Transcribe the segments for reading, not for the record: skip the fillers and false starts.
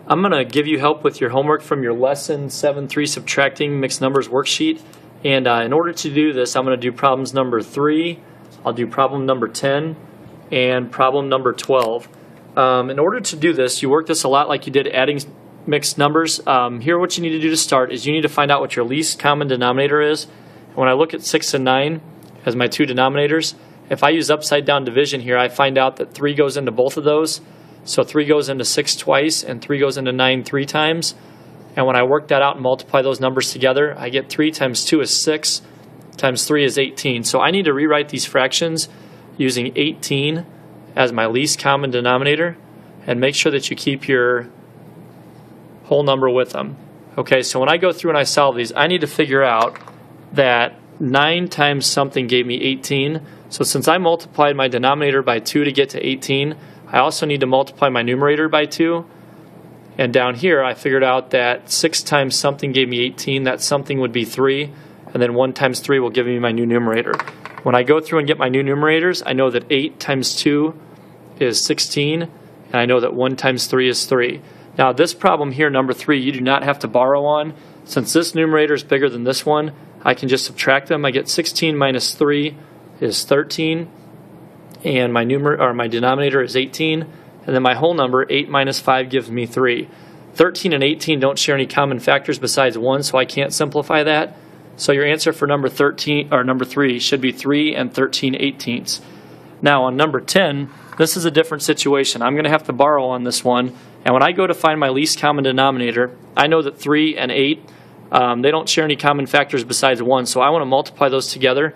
I'm going to give you help with your homework from your Lesson 7-3 Subtracting Mixed Numbers worksheet. And in order to do this, I'm going to do problems number 3, I'll do problem number 10, and problem number 12. In order to do this, you work this a lot like you did adding mixed numbers. Here what you need to do to start is you need to find out what your least common denominator is. When I look at 6 and 9 as my two denominators, if I use upside down division here, I find out that 3 goes into both of those. So 3 goes into 6 twice, and 3 goes into 9 3 times. And when I work that out and multiply those numbers together, I get 3 times 2 is 6, times 3 is 18. So I need to rewrite these fractions using 18 as my least common denominator, and make sure that you keep your whole number with them. Okay, so when I go through and I solve these, I need to figure out that 9 times something gave me 18. So since I multiplied my denominator by 2 to get to 18, I also need to multiply my numerator by 2. And down here, I figured out that 6 times something gave me 18. That something would be 3. And then 1 times 3 will give me my new numerator. When I go through and get my new numerators, I know that 8 times 2 is 16. And I know that 1 times 3 is 3. Now this problem here, number 3, you do not have to borrow on. Since this numerator is bigger than this one, I can just subtract them. I get 16 minus 3 is 13. And my denominator is 18, and then my whole number, 8 minus 5, gives me 3. 13 and 18 don't share any common factors besides 1, so I can't simplify that. So your answer for number 3 should be 3 and 13/18. Now on number 10, this is a different situation. I'm going to have to borrow on this one, and when I go to find my least common denominator, I know that 3 and 8, they don't share any common factors besides 1, so I want to multiply those together.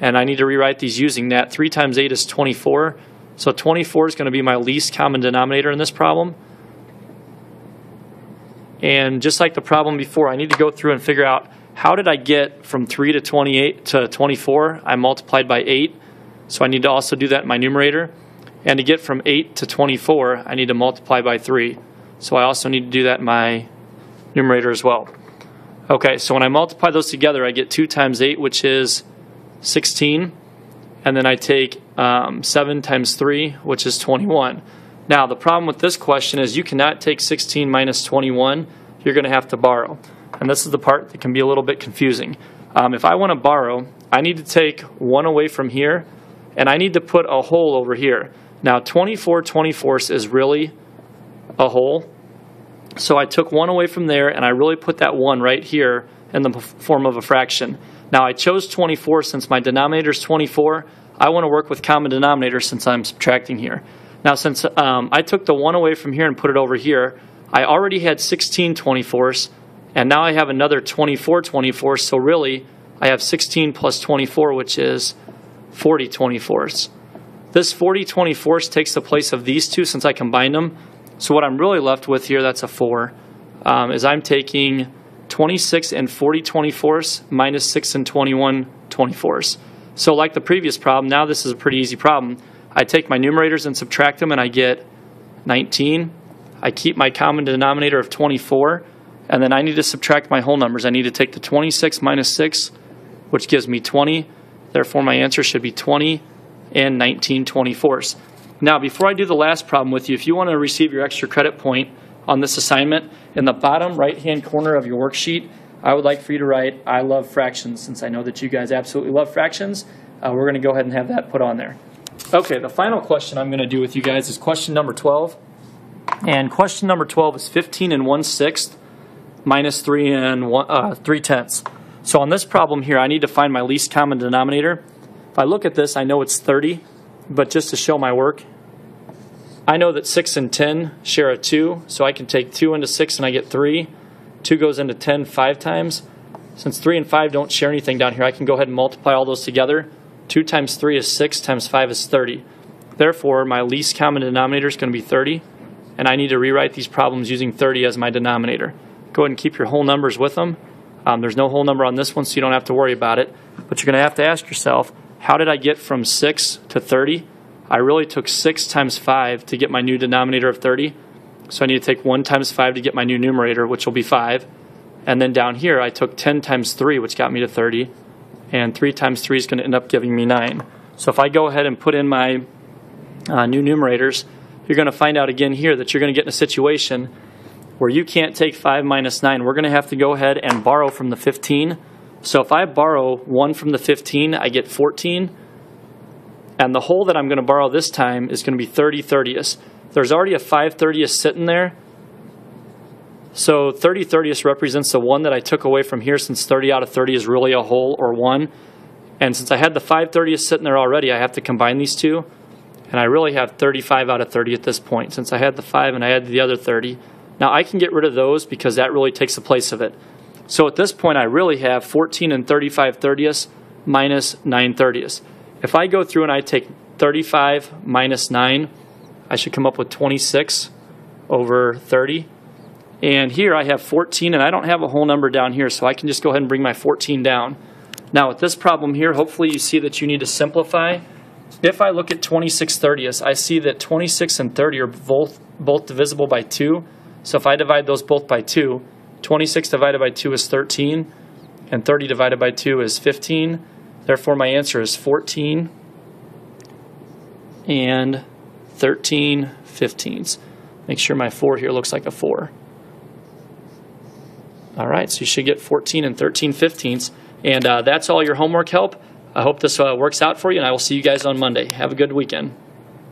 And I need to rewrite these using that. 3 times 8 is 24. So 24 is going to be my least common denominator in this problem. And just like the problem before, I need to go through and figure out how did I get from 3 to 28 to 24? I multiplied by 8. So I need to also do that in my numerator. And to get from 8 to 24, I need to multiply by 3. So I also need to do that in my numerator as well. Okay, so when I multiply those together, I get 2 times 8, which is 16, and then I take 7 times 3, which is 21. Now the problem with this question is you cannot take 16 minus 21. You're going to have to borrow, and this is the part that can be a little bit confusing. If I want to borrow, I need to take 1 away from here, and I need to put a hole over here. Now 24 24ths is really a hole, so I took 1 away from there, and I really put that 1 right here in the form of a fraction. Now I chose 24 since my denominator is 24. I want to work with common denominator since I'm subtracting here. Now since I took the 1 away from here and put it over here, I already had 16 24ths, and now I have another 24 24ths, so really I have 16 plus 24, which is 40 24ths. This 40 24ths takes the place of these two since I combined them. So what I'm really left with here, that's a 4, is I'm taking 26 and 40 24ths minus 6 and 21 24ths. So like the previous problem, now this is a pretty easy problem. I take my numerators and subtract them, and I get 19. I keep my common denominator of 24, and then I need to subtract my whole numbers. I need to take the 26 minus 6, which gives me 20. Therefore, my answer should be 20 and 19 24ths. Now, before I do the last problem with you, if you want to receive your extra credit point on this assignment, in the bottom right-hand corner of your worksheet, I would like for you to write, I love fractions, since I know that you guys absolutely love fractions. We're going to go ahead and have that put on there. Okay, the final question I'm going to do with you guys is question number 12. And question number 12 is 15 and 1/6 minus 3 and 3/10. So on this problem here, I need to find my least common denominator. If I look at this, I know it's 30, but just to show my work, I know that 6 and 10 share a 2, so I can take 2 into 6 and I get 3. 2 goes into 10 5 times. Since 3 and 5 don't share anything down here, I can go ahead and multiply all those together. 2 times 3 is 6, times 5 is 30. Therefore, my least common denominator is going to be 30, and I need to rewrite these problems using 30 as my denominator. Go ahead and keep your whole numbers with them. There's no whole number on this one, so you don't have to worry about it. But you're going to have to ask yourself, how did I get from 6 to 30? I really took 6 times 5 to get my new denominator of 30. So I need to take 1 times 5 to get my new numerator, which will be 5. And then down here, I took 10 times 3, which got me to 30. And 3 times 3 is going to end up giving me 9. So if I go ahead and put in my new numerators, you're going to find out again here that you're going to get in a situation where you can't take 5 minus 9. We're going to have to go ahead and borrow from the 15. So if I borrow 1 from the 15, I get 14. And the whole that I'm going to borrow this time is going to be 30 30ths. There's already a 5 30ths sitting there. So 30 30ths represents the 1 that I took away from here, since 30 out of 30 is really a whole, or 1. And since I had the 5 30ths sitting there already, I have to combine these two. And I really have 35 out of 30 at this point, since I had the 5 and I had the other 30. Now I can get rid of those because that really takes the place of it. So at this point I really have 14 and 35 30ths minus 9 30ths. If I go through and I take 35 minus 9, I should come up with 26 over 30. And here I have 14, and I don't have a whole number down here, so I can just go ahead and bring my 14 down. Now with this problem here, hopefully you see that you need to simplify. If I look at 26 30ths, I see that 26 and 30 are both divisible by 2. So if I divide those both by 2, 26 divided by 2 is 13, and 30 divided by 2 is 15. Therefore, my answer is 14 and 13 15ths. Make sure my 4 here looks like a 4. All right, so you should get 14 and 13 15ths. And that's all your homework help. I hope this works out for you, and I will see you guys on Monday. Have a good weekend.